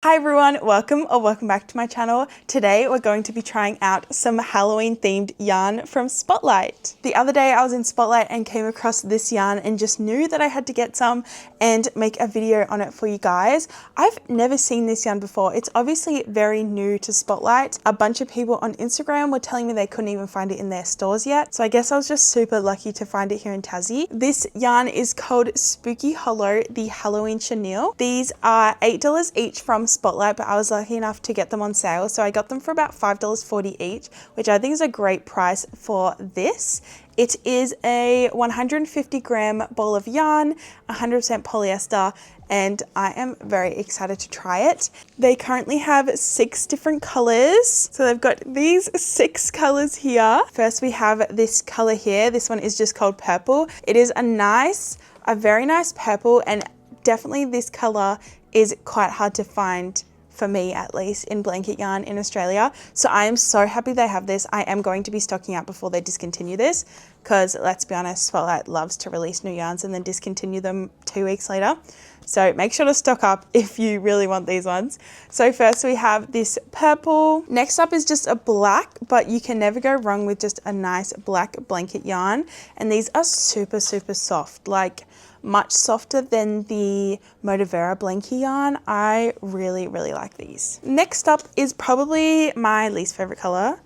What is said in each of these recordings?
Hi everyone, welcome back to my channel. Today we're going to be trying out some Halloween themed yarn from Spotlight. The other day I was in Spotlight and came across this yarn and just knew that I had to get some and make a video on it for you guys. I've never seen this yarn before. It's obviously very new to Spotlight. A bunch of people on Instagram were telling me they couldn't even find it in their stores yet. So I guess I was just super lucky to find it here in Tassie. This yarn is called Spooky Hollow, the Halloween Chenille. These are $8 each from Spotlight, but I was lucky enough to get them on sale, so I got them for about $5.40 each, which I think is a great price for this. It is a 150 gram ball of yarn, 100% polyester, and I am very excited to try it. They currently have 6 different colors. So they've got these 6 colors here. First we have this color here. This one is just called purple. It is a very nice purple, and definitely this color is quite hard to find, for me at least, in blanket yarn in Australia. So I am so happy they have this. I am going to be stocking up before they discontinue this, because let's be honest, Spotlight loves to release new yarns and then discontinue them 2 weeks later. So make sure to stock up if you really want these ones. So first we have this purple. Next up is just a black, but you can never go wrong with just a nice black blanket yarn. And these are super, super soft, like much softer than the Motivera blankie yarn. I really, really like these. Next up is probably my least favorite color.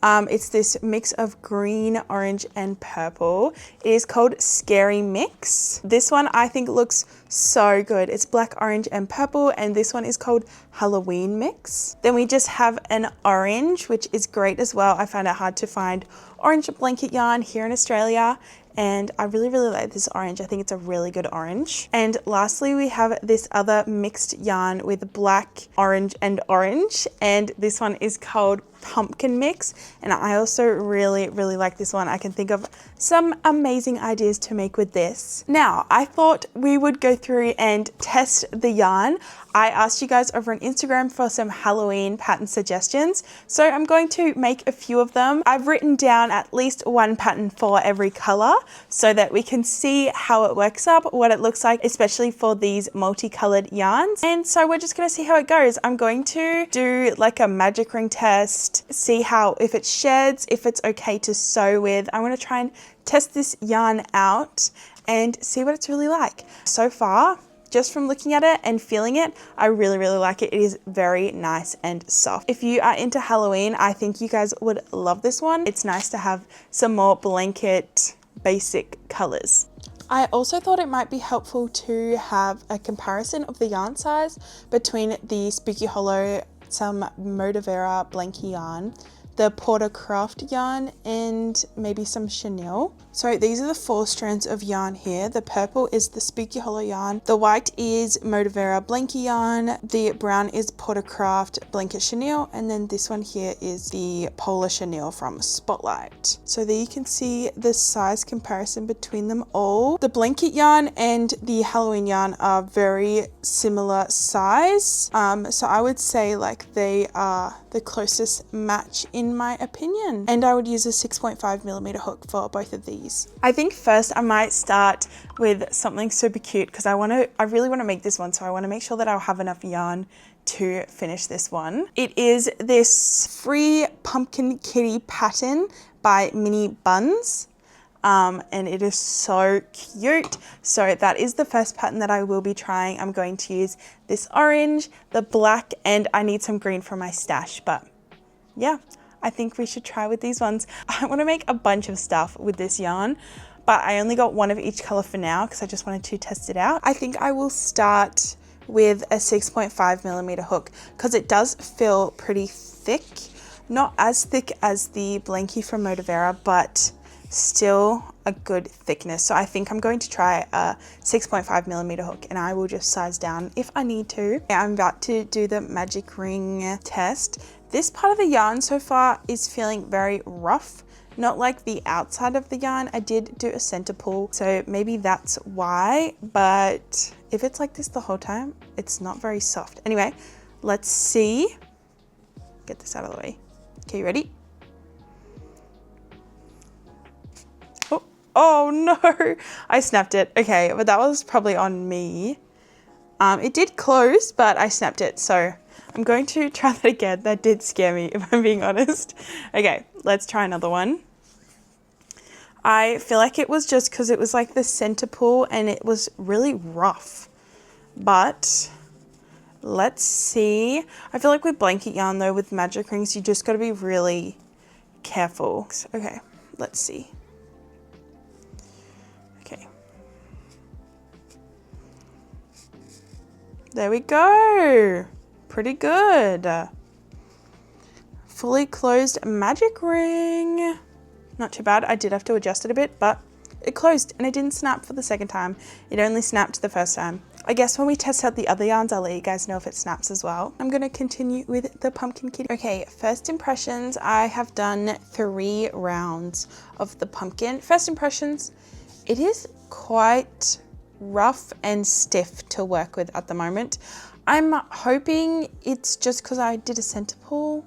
It's this mix of green, orange, and purple. It is called Scary Mix. This one I think looks so good. It's black, orange, and purple, and this one is called Halloween Mix. Then we just have an orange, which is great as well. I found it hard to find orange blanket yarn here in Australia, and I really, really like this orange. I think it's a really good orange. And lastly, we have this other mixed yarn with black, orange, and orange. And this one is called Pumpkin Mix. And I also really, really like this one. I can think of some amazing ideas to make with this. Now, I thought we would go through and test the yarn. I asked you guys over on Instagram for some Halloween pattern suggestions, so I'm going to make a few of them. I've written down at least one pattern for every color so that we can see how it works up, what it looks like, especially for these multicolored yarns. And so we're just going to see how it goes. I'm going to do like a magic ring test, see if it sheds, if it's okay to sew with. I'm going to try and test this yarn out and see what it's really like. So far, just from looking at it and feeling it, I really, really like it. It is very nice and soft. If you are into Halloween, I think you guys would love this one. It's nice to have some more blanket basic colors. I also thought it might be helpful to have a comparison of the yarn size between the Spooky Hollow, some Motivera blankie yarn, the Portercraft yarn, and maybe some Chenille. So these are the 4 strands of yarn here. The purple is the Spooky Hollow yarn, the white is Motivera blankie yarn, the brown is Portercraft blanket Chenille, and then this one here is the Polar Chenille from Spotlight. So there you can see the size comparison between them all. The blanket yarn and the Halloween yarn are very similar size. So I would say like they are the closest match in my opinion. And I would use a 6.5mm hook for both of these. I think first I might start with something super cute because I really want to make this one, so I want to make sure that I'll have enough yarn to finish this one. It is this free pumpkin kitty pattern by Mini Buns. And it is so cute. So that is the first pattern that I will be trying. I'm going to use this orange, the black, and I need some green for my stash, but yeah, I think we should try with these ones. I want to make a bunch of stuff with this yarn, but I only got one of each color for now because I just wanted to test it out. I think I will start with a 6.5mm hook because it does feel pretty thick. Not as thick as the blankie from Motivera, but still a good thickness. So I think I'm going to try a 6.5mm hook and I will just size down if I need to. I'm about to do the magic ring test. This part of the yarn so far is feeling very rough, not like the outside of the yarn. I did do a center pull, so maybe that's why, but if it's like this the whole time, it's not very soft. Anyway, let's see. Get this out of the way. Okay, you ready? Oh no, I snapped it. Okay, but that was probably on me. It did close, but I snapped it, so I'm going to try that again. That did scare me, if I'm being honest. Okay, let's try another one. I feel like it was just because it was like the center pull and it was really rough. But let's see. I feel like with blanket yarn though, with magic rings, you just got to be really careful. Okay, let's see. Okay. There we go. Pretty good. Fully closed magic ring. Not too bad. I did have to adjust it a bit, but it closed and it didn't snap for the second time. It only snapped the first time. I guess when we test out the other yarns, I'll let you guys know if it snaps as well. I'm going to continue with the pumpkin kitty. Okay, first impressions. I have done 3 rounds of the pumpkin. First impressions, it is quite rough and stiff to work with at the moment. I'm hoping it's just because I did a center pull.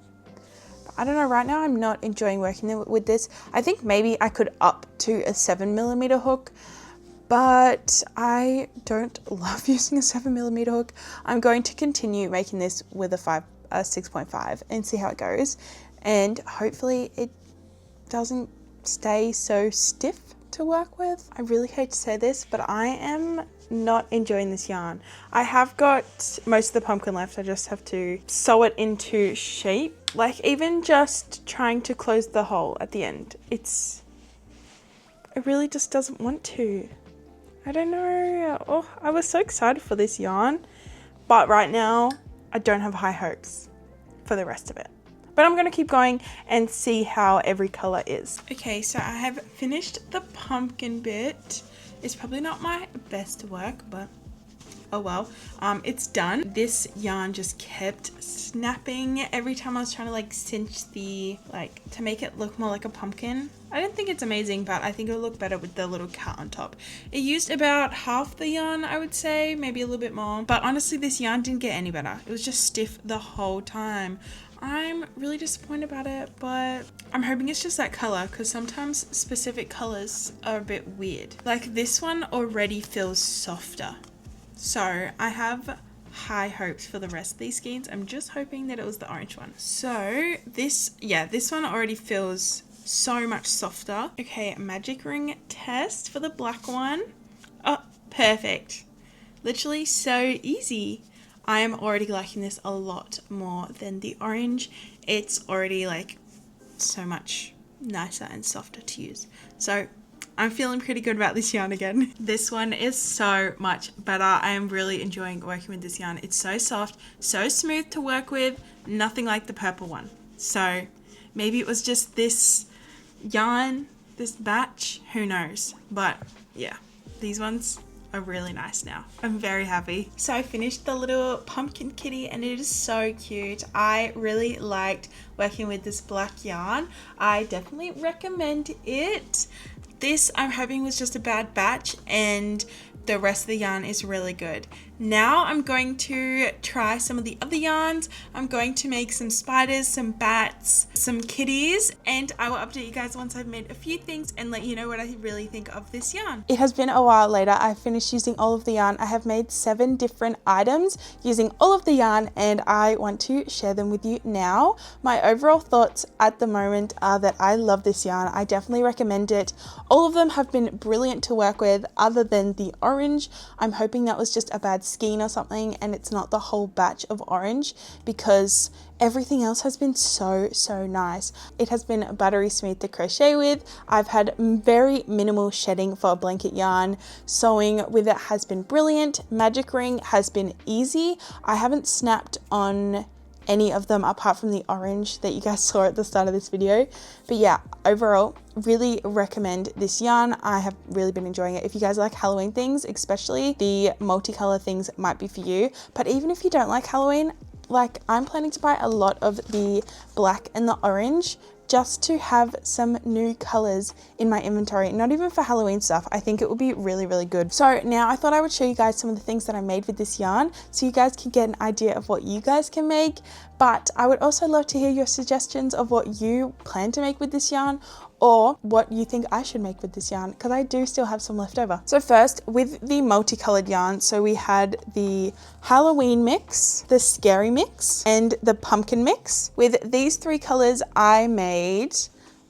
I don't know, right now I'm not enjoying working with this. I think maybe I could up to a 7mm hook, but I don't love using a 7mm hook. I'm going to continue making this with a 6.5 and see how it goes. And hopefully it doesn't stay so stiff to work with. I really hate to say this, but I am not enjoying this yarn. I have got most of the pumpkin left. I just have to sew it into shape. Like even just trying to close the hole at the end, it really just doesn't want to. I don't know. Oh, I was so excited for this yarn, but right now I don't have high hopes for the rest of it. But I'm gonna keep going and see how every color is. Okay, so I have finished the pumpkin bit. It's probably not my best work, but oh well. It's done. This yarn just kept snapping every time I was trying to like cinch to make it look more like a pumpkin. I don't think it's amazing, but I think it'll look better with the little cat on top. It used about half the yarn, I would say, maybe a little bit more. But honestly, this yarn didn't get any better. It was just stiff the whole time. I'm really disappointed about it, but I'm hoping it's just that color because sometimes specific colors are a bit weird. Like this one already feels softer. So I have high hopes for the rest of these skeins. I'm just hoping that it was the orange one. So this one already feels so much softer. Okay, magic ring test for the black one. Oh, perfect. Literally so easy. I am already liking this a lot more than the orange. It's already like so much nicer and softer to use. So I'm feeling pretty good about this yarn again. This one is so much better. I am really enjoying working with this yarn. It's so soft, so smooth to work with, nothing like the purple one. So maybe it was just this yarn, this batch, who knows? But yeah, these ones are really nice now. I'm very happy. So I finished the little pumpkin kitty and it is so cute. I really liked working with this black yarn. I definitely recommend it. This I'm hoping was just a bad batch and the rest of the yarn is really good. Now I'm going to try some of the other yarns. I'm going to make some spiders, some bats, some kitties, and I will update you guys once I've made a few things and let you know what I really think of this yarn. It has been a while later. I finished using all of the yarn. I have made 7 different items using all of the yarn and I want to share them with you now. My overall thoughts at the moment are that I love this yarn. I definitely recommend it. All of them have been brilliant to work with other than the orange. I'm hoping that was just a bad skein or something and it's not the whole batch of orange because everything else has been so nice. It has been buttery smooth to crochet with. I've had very minimal shedding for a blanket yarn. Sewing with it has been brilliant. Magic ring has been easy. I haven't snapped on any of them apart from the orange that you guys saw at the start of this video. But yeah, overall, really recommend this yarn. I have really been enjoying it. If you guys like Halloween things, especially the multicolor things might be for you. But even if you don't like Halloween, like I'm planning to buy a lot of the black and the orange just to have some new colors in my inventory, not even for Halloween stuff. I think it would be really good. So now I thought I would show you guys some of the things that I made with this yarn so you guys can get an idea of what you guys can make. But I would also love to hear your suggestions of what you plan to make with this yarn, or what you think I should make with this yarn, because I do still have some left over. So first, with the multicolored yarn, so we had the Halloween mix, the scary mix, and the pumpkin mix. With these three colors, I made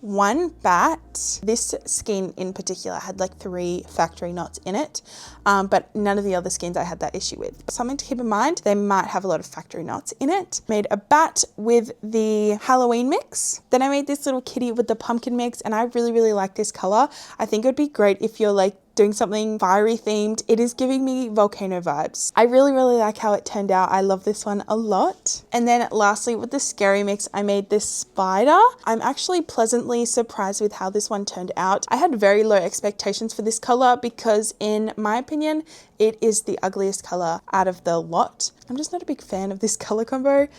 one bat. This skein in particular had like 3 factory knots in it, but none of the other skeins I had that issue with. Something to keep in mind, they might have a lot of factory knots in it. Made a bat with the Halloween mix. Then I made this little kitty with the pumpkin mix, and I really like this color. I think it would be great if you're like doing something fiery themed. It is giving me volcano vibes. I really like how it turned out. I love this one a lot. And then lastly, with the scary mix, I made this spider. I'm actually pleasantly surprised with how this one turned out. I had very low expectations for this color because in my opinion, it is the ugliest color out of the lot. I'm just not a big fan of this color combo.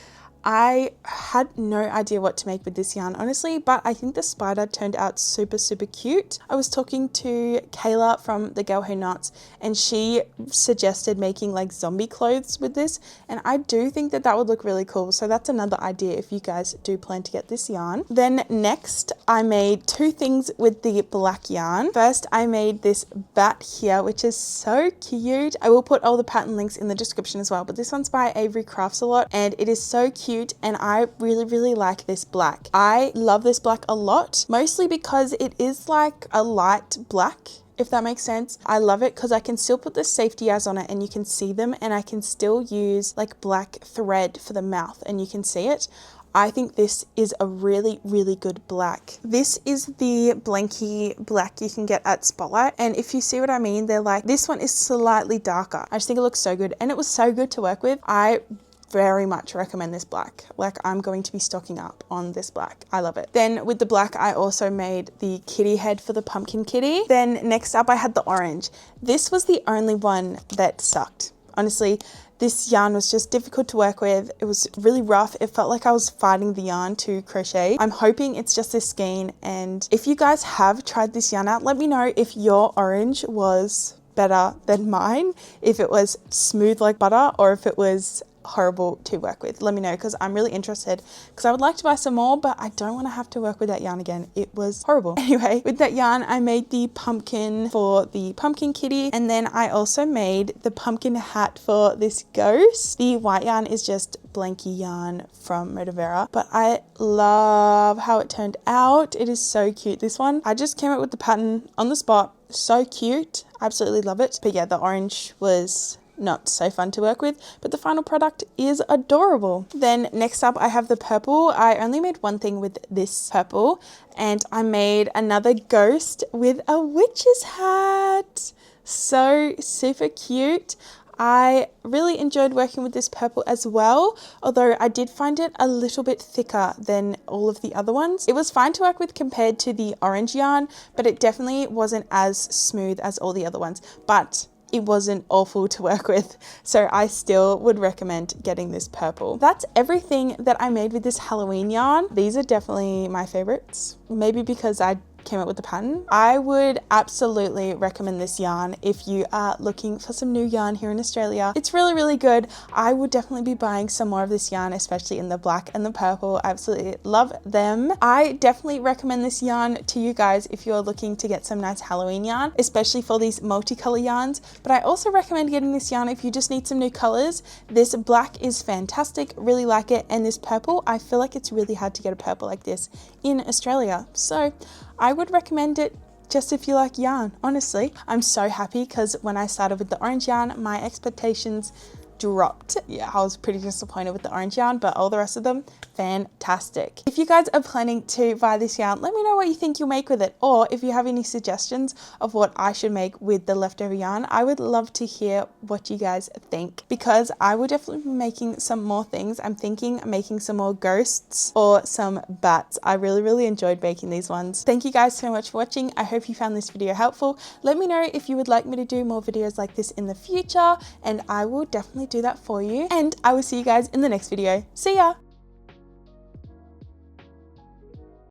I had no idea what to make with this yarn, honestly, but I think the spider turned out super cute. I was talking to Kayla from The Girl Who Knots, and she suggested making like zombie clothes with this, and I do think that would look really cool. So that's another idea if you guys do plan to get this yarn. Then next, I made 2 things with the black yarn. First, I made this bat here, which is so cute. I will put all the pattern links in the description as well, but this one's by Avery Crafts a lot, and it is so cute. And I really like this black. I love this black a lot, mostly because it is like a light black, if that makes sense. I love it because I can still put the safety eyes on it and you can see them, and I can still use like black thread for the mouth and you can see it. I think this is a really good black. This is the blanky black you can get at Spotlight, and if you see what I mean, they're like, this one is slightly darker. I just think it looks so good, and it was so good to work with. I very much recommend this black. Like, I'm going to be stocking up on this black. I love it. Then with the black, I also made the kitty head for the pumpkin kitty. Then next up, I had the orange. This was the only one that sucked. Honestly, this yarn was just difficult to work with. It was really rough. It felt like I was fighting the yarn to crochet. I'm hoping it's just this skein, and if you guys have tried this yarn out, let me know if your orange was better than mine, if it was smooth like butter, or if it was horrible to work with. Let me know, because I'm really interested, because I would like to buy some more, but I don't want to have to work with that yarn again. It was horrible. Anyway, with that yarn, I made the pumpkin for the pumpkin kitty, and then I also made the pumpkin hat for this ghost. The white yarn is just blanky yarn from Motivera, but I love how it turned out. It is so cute. This one, I just came up with the pattern on the spot. So cute. Absolutely love it. But yeah, the orange was not so fun to work with, but the final product is adorable. Then next up, I have the purple. I only made one thing with this purple, and I made another ghost with a witch's hat. So super cute. I really enjoyed working with this purple as well, although I did find it a little bit thicker than all of the other ones. It was fine to work with compared to the orange yarn, but it definitely wasn't as smooth as all the other ones. But it wasn't awful to work with, so I still would recommend getting this purple. That's everything that I made with this Halloween yarn. These are definitely my favorites, maybe because I came up with the pattern. I would absolutely recommend this yarn if you are looking for some new yarn here in Australia. It's really good. I would definitely be buying some more of this yarn, especially in the black and the purple. I absolutely love them. I definitely recommend this yarn to you guys if you're looking to get some nice Halloween yarn, especially for these multicolor yarns. But I also recommend getting this yarn if you just need some new colors. This black is fantastic, really like it, and this purple, I feel like it's really hard to get a purple like this in Australia. So I would recommend it just if you like yarn, honestly. I'm so happy because when I started with the orange yarn, my expectations dropped. Yeah, I was pretty disappointed with the orange yarn, but all the rest of them, fantastic. If you guys are planning to buy this yarn, let me know what you think you'll make with it, or if you have any suggestions of what I should make with the leftover yarn. I would love to hear what you guys think, because I will definitely be making some more things. I'm thinking making some more ghosts or some bats. I really enjoyed making these ones. Thank you guys so much for watching. I hope you found this video helpful. Let me know if you would like me to do more videos like this in the future, and I will definitely do that for you. And I will see you guys in the next video. See ya!